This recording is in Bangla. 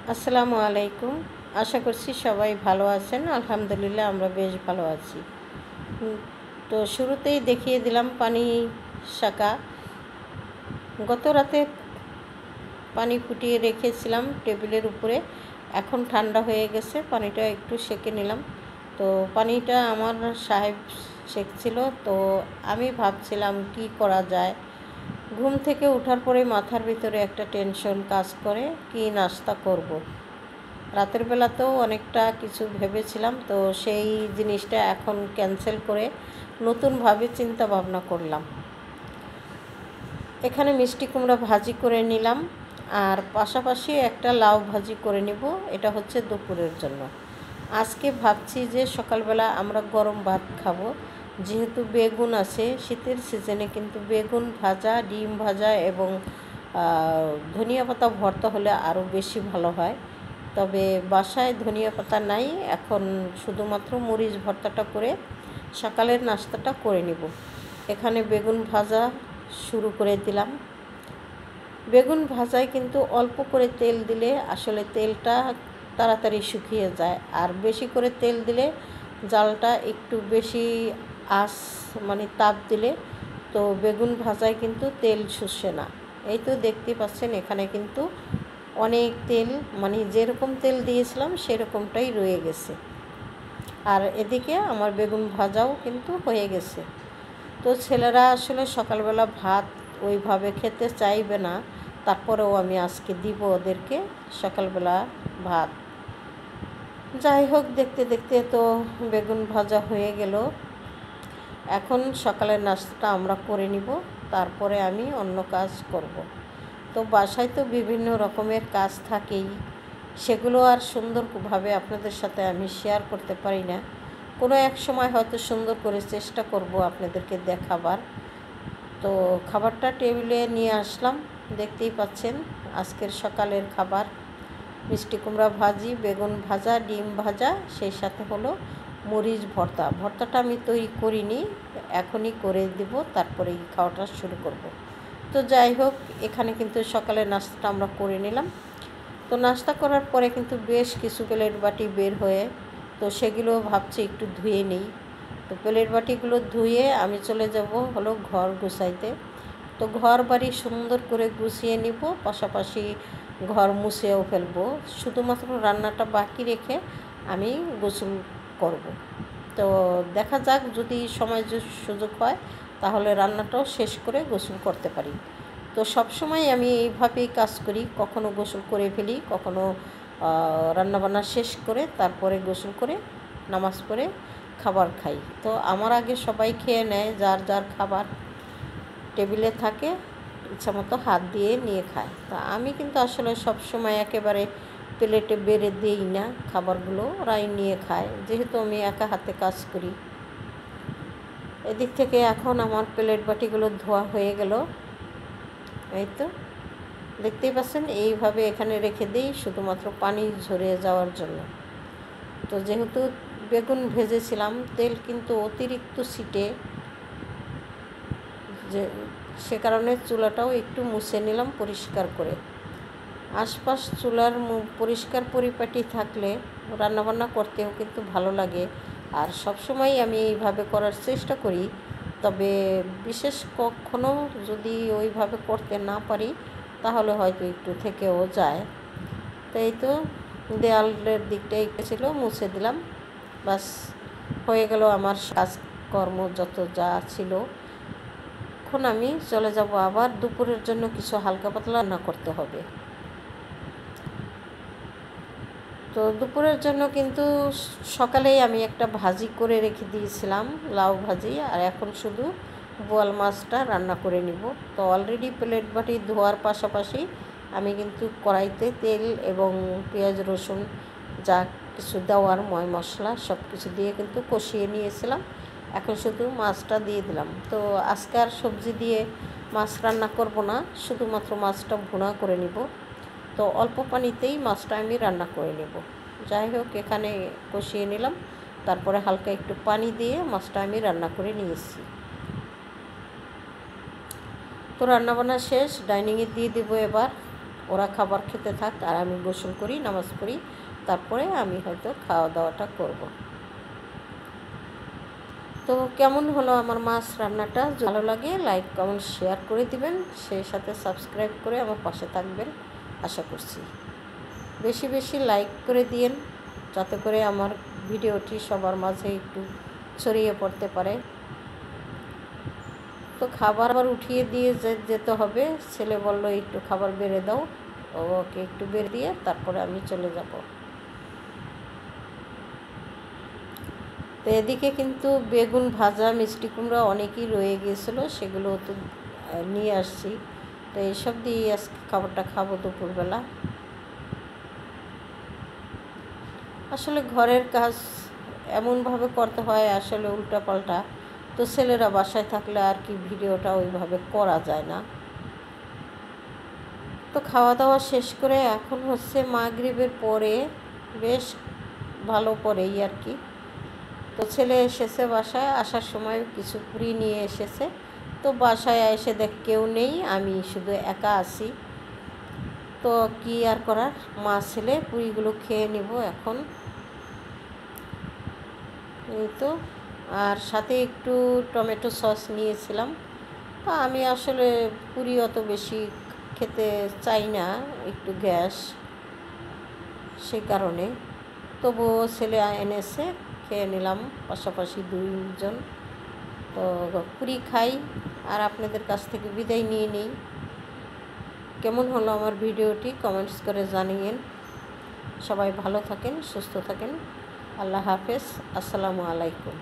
আসসালামু আলাইকুম। আশা করছি সবাই ভালো আছেন। আলহামদুলিল্লাহ আমরা বেশ ভালো আছি। উম, তো শুরুতেই দেখিয়ে দিলাম পানি শাকা। গত রাতে পানি ফুটিয়ে রেখেছিলাম টেবিলের উপরে। এখন ঠান্ডা হয়ে গেছে, পানিটা একটু সেঁকে নিলাম। তো পানিটা আমার সাহেব সেঁকছিল, তো আমি ভাবছিলাম কি করা যায়। ঘুম থেকে ওঠার পরে মাথার ভিতরে একটা টেনশন কাজ করে, কি নাস্তা করব। রাতের বেলাতেও অনেকটা কিছু ভেবেছিলাম, তো সেই জিনিসটা এখন ক্যান্সেল করে নতুনভাবে চিন্তা ভাবনা করলাম। এখানে মিষ্টি কুমড়া ভাজি করে নিলাম, আর পাশাপাশি একটা লাউ ভাজি করে নিব। এটা হচ্ছে দুপুরের জন্য। আজকে ভাবছি যে সকালবেলা আমরা গরম ভাত খাবো, যেহেতু বেগুন আছে। শীতের সিজনে কিন্তু বেগুন ভাজা, ডিম ভাজা এবং ধনিয়া পাতা ভর্তা হলে আরও বেশি ভালো হয়। তবে বাসায় ধনিয়া পাতা নাই, এখন শুধুমাত্র মরিচ ভর্তাটা করে সকালের নাস্তাটা করে নিব। এখানে বেগুন ভাজা শুরু করে দিলাম। বেগুন ভাজায় কিন্তু অল্প করে তেল দিলে আসলে তেলটা তাড়াতাড়ি শুকিয়ে যায়, আর বেশি করে তেল দিলে জালটা একটু বেশি আঁচ তাপ দিলে তো বেগুন ভাজায় কিন্তু তেল শুষে না। এই তো দেখতে পাচ্ছেন এখানে কিন্তু অনেক তেল, যেরকম তেল দিয়েছিলাম সেরকমটাই রয়ে গেছে। আর এদিকে আমার বেগুন ভাজাও কিন্তু হয়ে গেছে। তো ছেলেরা আসলে সকালবেলা ভাত ওইভাবে খেতে চাইবে না, তারপরেও আমি আজকে দিব ওদেরকে সকালবেলা ভাত। যাই হোক, দেখতে দেখতে তো বেগুন ভাজা হয়ে গেল। এখন সকালের নাস্তাটা আমরা করে নিব, তারপরে আমি অন্য কাজ করব। তো বাসায় তো বিভিন্ন রকমের কাজ থাকেই, সেগুলো আর সুন্দরভাবে আপনাদের সাথে আমি শেয়ার করতে পারি না। কোনো এক সময় হয়তো সুন্দর করে চেষ্টা করব আপনাদেরকে দেখাবার। তো খাবারটা টেবিলে নিয়ে আসলাম, দেখতেই পাচ্ছেন আজকের সকালের খাবার। মিষ্টি কুমড়া ভাজি, বেগুন ভাজা, ডিম ভাজা, সেই সাথে হলো মরিচ ভর্তা। ভর্তাটা আমি তৈরি করিনি, এখনই করে দেব, তারপরেই খাওয়াটা শুরু করব। তো যাই হোক, এখানে কিন্তু সকালের নাস্তাটা আমরা করে নিলাম। তো নাস্তা করার পরে কিন্তু বেশ কিছু প্লেট বাটি বের হয়ে, তো সেগুলো ভাবছি একটু ধুয়ে নিই। তো প্লেট বাটিগুলো ধুয়ে আমি চলে যাব হলো ঘর গুছাইতে। তো ঘর বাড়ি সুন্দর করে গুছিয়ে নিব, পাশাপাশি ঘর মুছেও ফেলবো। শুধুমাত্র রান্নাটা বাকি রেখে আমি গোসল করব। তো দেখা যাক, যদি সময় সুযোগ হয় তাহলে রান্নাটাও শেষ করে গোসল করতে পারি। তো সব সময় আমি এইভাবেই কাজ করি, কখনো গোসল করে ফেলি, কখনো রান্নাবান্না শেষ করে তারপরে গোসল করে নামাজ পড়ে খাবার খাই। তো আমার আগে সবাই খেয়ে নেয়, যার যার খাবার টেবিলে থাকে ইচ্ছা মতো হাত দিয়ে নিয়ে খায়। তা আমি কিন্তু আসলে সব সময় একেবারে প্লেটে বেড়ে দিই না খাবারগুলো, ওরাই নিয়ে খায়, যেহেতু আমি একা হাতে কাজ করি। এদিক থেকে এখন আমার প্লেট বাটিগুলো ধোয়া হয়ে গেল। এই তো দেখতেই পাচ্ছেন, এইভাবে এখানে রেখে দিই শুধুমাত্র পানি ঝরে যাওয়ার জন্য। তো যেহেতু বেগুন ভেজেছিলাম, তেল কিন্তু অতিরিক্ত ছিটে, যে সে কারণে চুলাটাও একটু মুছে নিলাম পরিষ্কার করে। আশপাশ চুলার পরিষ্কার পরিপাটি থাকলে রান্নাবান্না করতেও কিন্তু ভালো লাগে। আর সবসময় আমি এইভাবে করার চেষ্টা করি, তবে বিশেষ কখনো যদি ওইভাবে করতে না পারি তাহলে হয়তো একটু থেকেও যায়। তো এই তো দেয়ালের দিকটা একটু ছিল, মুছে দিলাম, বাস হয়ে গেল আমার কাজকর্ম যত যা ছিল। এখন আমি চলে যাব আবার দুপুরের জন্য কিছু হালকা পাতলা রান্না করতে হবে। তো দুপুরের জন্য কিন্তু সকালেই আমি একটা ভাজি করে রেখে দিয়েছিলাম, লাউ ভাজি, আর এখন শুধু বোয়াল মাছটা রান্না করে নিব। তো অলরেডি প্লেট বাটি ধোয়ার পাশাপাশি আমি কিন্তু কড়াইতে তেল এবং পেঁয়াজ রসুন যা কিছু দেওয়ার ময় মশলা সব কিছু দিয়ে কিন্তু কষিয়ে নিয়েছিলাম। এখন শুধু মাছটা দিয়ে দিলাম। তো আজকে আর সবজি দিয়ে মাছ রান্না করব না, শুধুমাত্র মাছটা ভুনা করে নিব। তো অল্প পানিতেই মাছটা আমি রান্না করে নেব। যাই হোক, এখানে কষিয়ে নিলাম, তারপরে হালকা একটু পানি দিয়ে মাছটা আমি রান্না করে নিয়েছি। তো রান্নাবান্না শেষ, ডাইনিংয়ে দিয়ে দেবো এবার। ওরা খাবার খেতে থাক আর আমি গোসল করি, নামাজ পড়ি, তারপরে আমি হয়তো খাওয়া দাওয়াটা করব। তো কেমন হলো আমার মাছ রান্নাটা? ভালো লাগে লাইক কমেন্ট শেয়ার করে দিবেন, সেই সাথে সাবস্ক্রাইব করে আমার পাশে থাকবেন আশা করছি। বেশি বেশি লাইক করে দিয়েন যাতে করে আমার ভিডিওটি সবার মাঝে একটু ছড়িয়ে পড়তে পারে। তো খাবার আবার উঠিয়ে দিয়ে যেতে হবে। ছেলে বলল একটু খাবার বেড়ে দাও, ওকে একটু বেড়ে দিয়ে তারপরে আমি চলে যাব। তো এদিকে কিন্তু বেগুন ভাজা, মিষ্টি কুমড়া অনেকই রয়ে গিয়েছিলো, সেগুলো তো নিয়ে আসছি। তো এইসব দিয়ে আজকে খাবারটা খাবো দুপুরবেলা। আসলে ঘরের কাজ এমনভাবে করতে হয়, আসলে উল্টাপাল্টা। তো ছেলেরা বাসায় থাকলে আর কি ভিডিওটা ওইভাবে করা যায় না। তো খাওয়া দাওয়া শেষ করে এখন হচ্ছে মাগরিবের পরে, বেশ ভালো পরেই আর কি। তো ছেলে এসেছে বাসায়, আসার সময় কিছু পুরি নিয়ে এসেছে। তো বাসায় এসে দেখ কেউ নেই, আমি শুধু একা আছি। তো কি আর করার, মা ছেলে পুরিগুলো খেয়ে নিব এখন। এই তো, আর সাথে একটু টমেটো সস নিয়েছিলাম। তো আমি আসলে পুরি অত বেশি খেতে চাই না, একটু গ্যাস, সেই কারণে। তবুও ছেলে এনেছে, খেয়ে নিলাম পাশাপাশি দুইজন। তো পুরি খাই আর আপনাদের কাছ থেকে বিদায় নিয়ে নিই। কেমন হলো আমার ভিডিওটি কমেন্টস করে জানিয়েন। সবাই ভালো থাকেন, সুস্থ থাকেন। আল্লাহ হাফেজ, আসসালামু আলাইকুম।